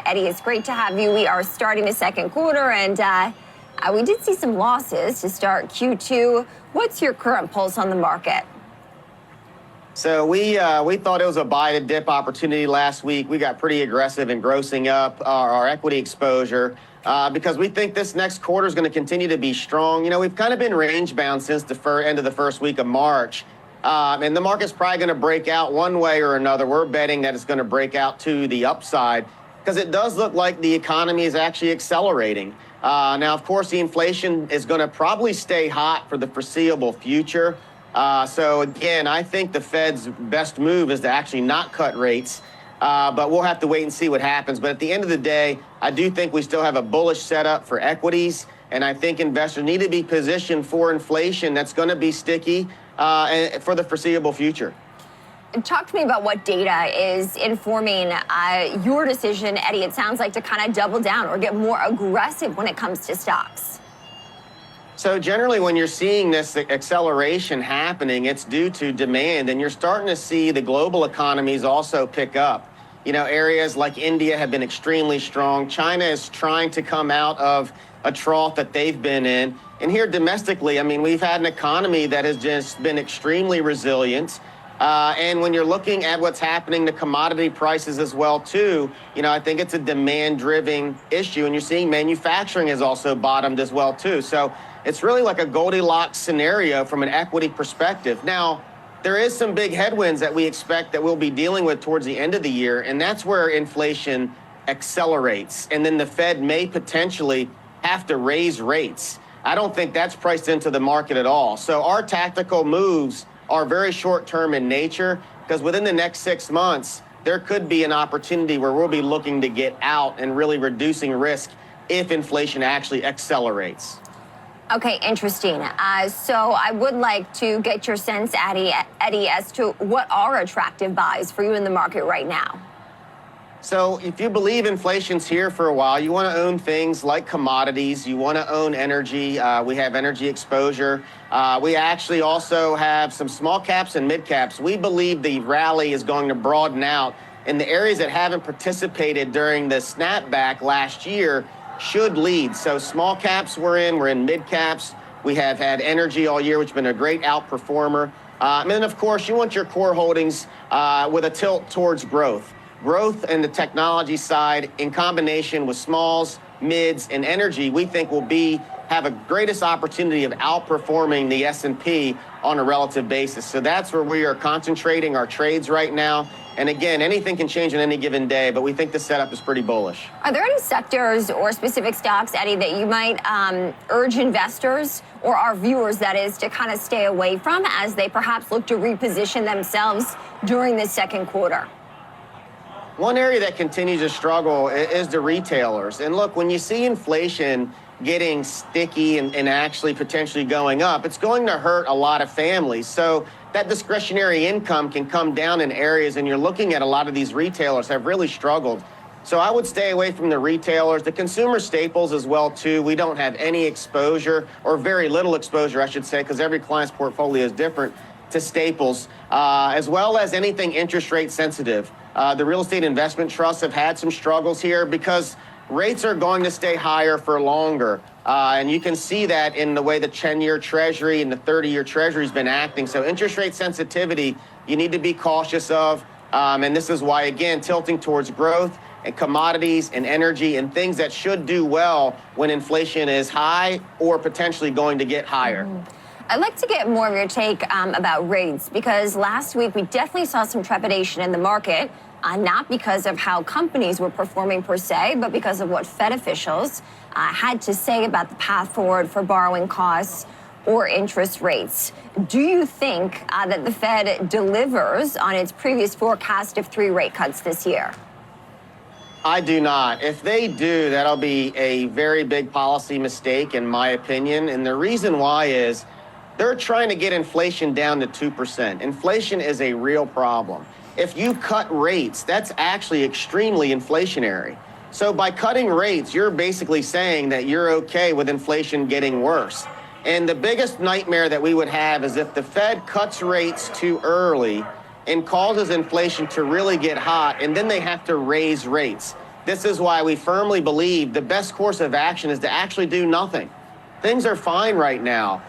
Eddie, it's great to have you. We are starting the second quarter, and we did see some losses to start Q2. What's your current pulse on the market? So we thought it was a buy to dip opportunity last week. We got pretty aggressive in grossing up our equity exposure because we think this next quarter is going to continue to be strong. You know, we've kind of been range bound since the end of the first week of March. And the market's probably going to break out one way or another. We're betting that it's going to break out to the upside because it does look like the economy is actually accelerating. Now, of course, the inflation is going to probably stay hot for the foreseeable future. So again, I think the Fed's best move is to actually not cut rates, but we'll have to wait and see what happens. But at the end of the day, I do think we still have a bullish setup for equities, and I think investors need to be positioned for inflation that's going to be sticky for the foreseeable future. Talk to me about what data is informing your decision, Eddie. It sounds like to kind of double down or get more aggressive when it comes to stocks. So generally, when you're seeing this acceleration happening, it's due to demand, and you're starting to see the global economies also pick up. You know, areas like India have been extremely strong. China is trying to come out of a trough that they've been in. And here domestically, I mean, we've had an economy that has just been extremely resilient. And when you're looking at what's happening to commodity prices as well, too, you know, I think it's a demand-driven issue. And you're seeing manufacturing has also bottomed as well, too. So it's really like a Goldilocks scenario from an equity perspective. Now, there is some big headwinds that we expect that we'll be dealing with towards the end of the year, and that's where inflation accelerates. And then the Fed may potentially have to raise rates. I don't think that's priced into the market at all. So our tactical moves are very short-term in nature because within the next 6 months, there could be an opportunity where we'll be looking to get out and really reducing risk if inflation actually accelerates. Okay, interesting. So I would like to get your sense, Eddie, as to what are attractive buys for you in the market right now. So if you believe inflation's here for a while, you want to own things like commodities. You want to own energy. We have energy exposure. We actually also have some small caps and mid caps. We believe the rally is going to broaden out, and the areas that haven't participated during the snapback last year should lead. So small caps we're in mid caps. We have had energy all year, which has been a great outperformer. And then, of course, you want your core holdings with a tilt towards growth. Growth and the technology side in combination with smalls, mids, and energy, we think will have a greatest opportunity of outperforming the S&P on a relative basis. So that's where we are concentrating our trades right now. And again, anything can change on any given day, but we think the setup is pretty bullish. Are there any sectors or specific stocks, Eddie, that you might urge investors or our viewers, that is, to kind of stay away from as they perhaps look to reposition themselves during this second quarter? One area that continues to struggle is the retailers. And look, when you see inflation getting sticky and actually potentially going up, it's going to hurt a lot of families. So that discretionary income can come down in areas, and you're looking at a lot of these retailers have really struggled. So I would stay away from the retailers, the consumer staples as well, too. We don't have any exposure, or very little exposure, I should say, because every client's portfolio is different, to staples, as well as anything interest rate sensitive. The real estate investment trusts have had some struggles here because rates are going to stay higher for longer. And you can see that in the way the 10-year Treasury and the 30-year Treasury has been acting. So interest rate sensitivity, you need to be cautious of. And this is why, again, tilting towards growth and commodities and energy and things that should do well when inflation is high or potentially going to get higher. I'd like to get more of your take about rates, because last week we definitely saw some trepidation in the market, not because of how companies were performing per se, but because of what Fed officials had to say about the path forward for borrowing costs or interest rates. Do you think that the Fed delivers on its previous forecast of 3 rate cuts this year? I do not. If they do, that'll be a very big policy mistake, in my opinion. And the reason why is they're trying to get inflation down to 2%. Inflation is a real problem. If you cut rates, that's actually extremely inflationary. So by cutting rates, you're basically saying that you're okay with inflation getting worse. And the biggest nightmare that we would have is if the Fed cuts rates too early and causes inflation to really get hot, and then they have to raise rates. This is why we firmly believe the best course of action is to actually do nothing. Things are fine right now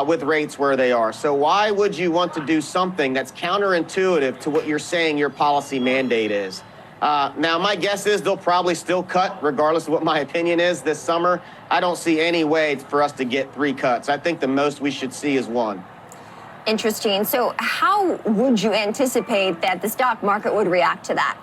with rates where they are. So why would you want to do something that's counterintuitive to what you're saying your policy mandate is? Now, my guess is they'll probably still cut, regardless of what my opinion is this summer. I don't see any way for us to get 3 cuts. I think the most we should see is 1. Interesting. So how would you anticipate that the stock market would react to that?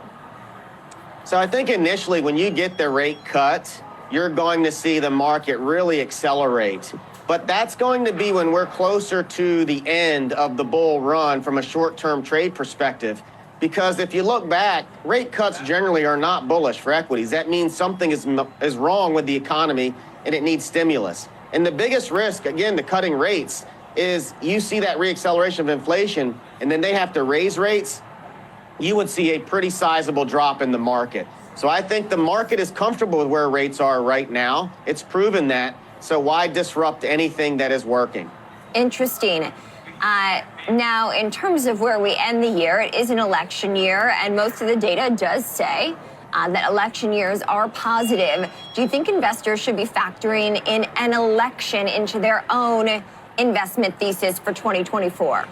So I think initially when you get the rate cut, you're going to see the market really accelerate. But that's going to be when we're closer to the end of the bull run from a short-term trade perspective. Because if you look back, rate cuts generally are not bullish for equities. That means something is wrong with the economy and it needs stimulus. And the biggest risk, again, to cutting rates is you see that reacceleration of inflation and then they have to raise rates, you would see a pretty sizable drop in the market. So I think the market is comfortable with where rates are right now. It's proven that. So why disrupt anything that is working? Interesting. Now, in terms of where we end the year, it is an election year, and most of the data does say that election years are positive. Do you think investors should be factoring in an election into their own investment thesis for 2024?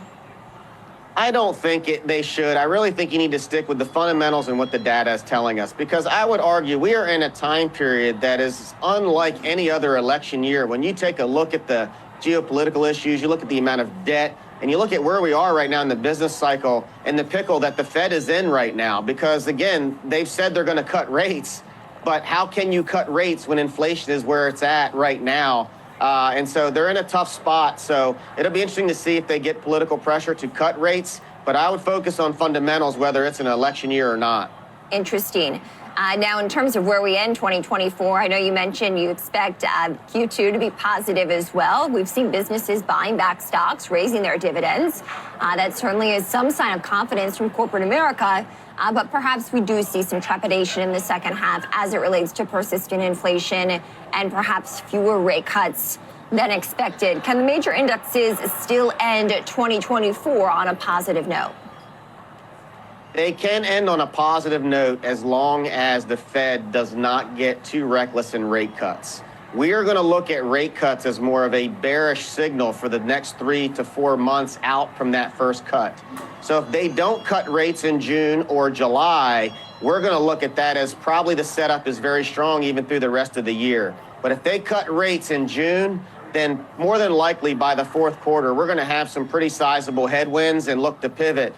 I don't think they should. I really think you need to stick with the fundamentals and what the data is telling us, because I would argue we are in a time period that is unlike any other election year. When you take a look at the geopolitical issues, you look at the amount of debt, and you look at where we are right now in the business cycle and the pickle that the Fed is in right now, because again, they've said they're going to cut rates, but how can you cut rates when inflation is where it's at right now? And so they're in a tough spot. So it'll be interesting to see if they get political pressure to cut rates. But I would focus on fundamentals, whether it's an election year or not. Interesting. Now, in terms of where we end 2024, I know you mentioned you expect Q2 to be positive as well. We've seen businesses buying back stocks, raising their dividends. That certainly is some sign of confidence from corporate America. But perhaps we do see some trepidation in the second half as it relates to persistent inflation and perhaps fewer rate cuts than expected. Can the major indexes still end 2024 on a positive note? They can end on a positive note as long as the Fed does not get too reckless in rate cuts. We are going to look at rate cuts as more of a bearish signal for the next 3 to 4 months out from that first cut. So if they don't cut rates in June or July, we're going to look at that as probably the setup is very strong even through the rest of the year. But if they cut rates in June, then more than likely by the fourth quarter, we're going to have some pretty sizable headwinds and look to pivot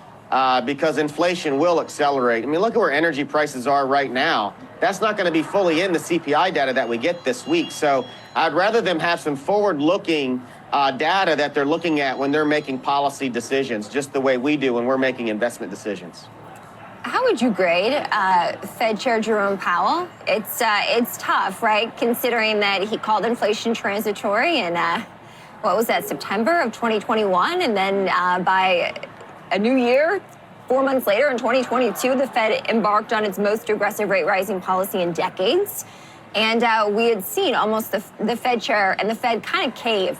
because inflation will accelerate. I mean, look at where energy prices are right now. That's not going to be fully in the CPI data that we get this week. So I'd rather them have some forward-looking data that they're looking at when they're making policy decisions, just the way we do when we're making investment decisions. How would you grade Fed Chair Jerome Powell? It's tough, right, considering that he called inflation transitory in, what was that, September of 2021? And then by a new year, 4 months later in 2022, the Fed embarked on its most aggressive rate-rising policy in decades. And we had seen almost the Fed chair and the Fed kind of cave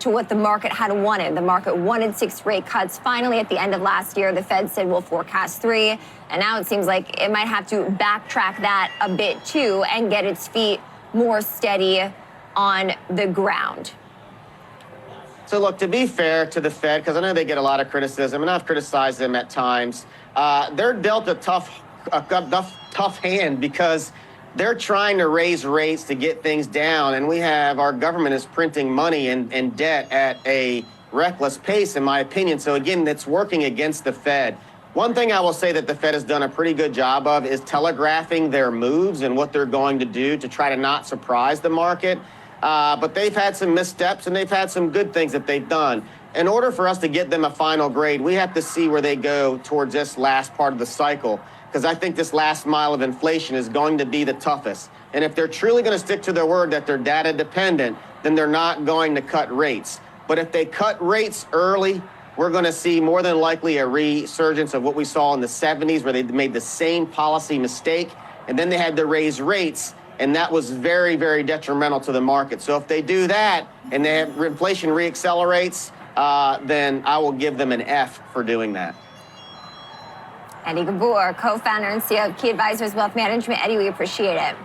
to what the market had wanted. The market wanted 6 rate cuts. Finally, at the end of last year, the Fed said we'll forecast 3. And now it seems like it might have to backtrack that a bit too and get its feet more steady on the ground. So look, to be fair to the Fed, because I know they get a lot of criticism, and I've criticized them at times, they're dealt a tough hand because they're trying to raise rates to get things down, and our government is printing money and debt at a reckless pace, in my opinion. So again, that's working against the Fed. One thing I will say that the Fed has done a pretty good job of is telegraphing their moves and what they're going to do to try to not surprise the market. But they've had some missteps and they've had some good things that they've done. In order for us to get them a final grade, we have to see where they go towards this last part of the cycle, because I think this last mile of inflation is going to be the toughest. And if they're truly going to stick to their word that they're data dependent, then they're not going to cut rates. But if they cut rates early, we're going to see more than likely a resurgence of what we saw in the 70s, where they made the same policy mistake, and then they had to raise rates, and that was very, very detrimental to the market. So if they do that and inflation reaccelerates, then I will give them an F for doing that. Eddie Ghabour, co-founder and CEO of Key Advisors Wealth Management. Eddie, we appreciate it.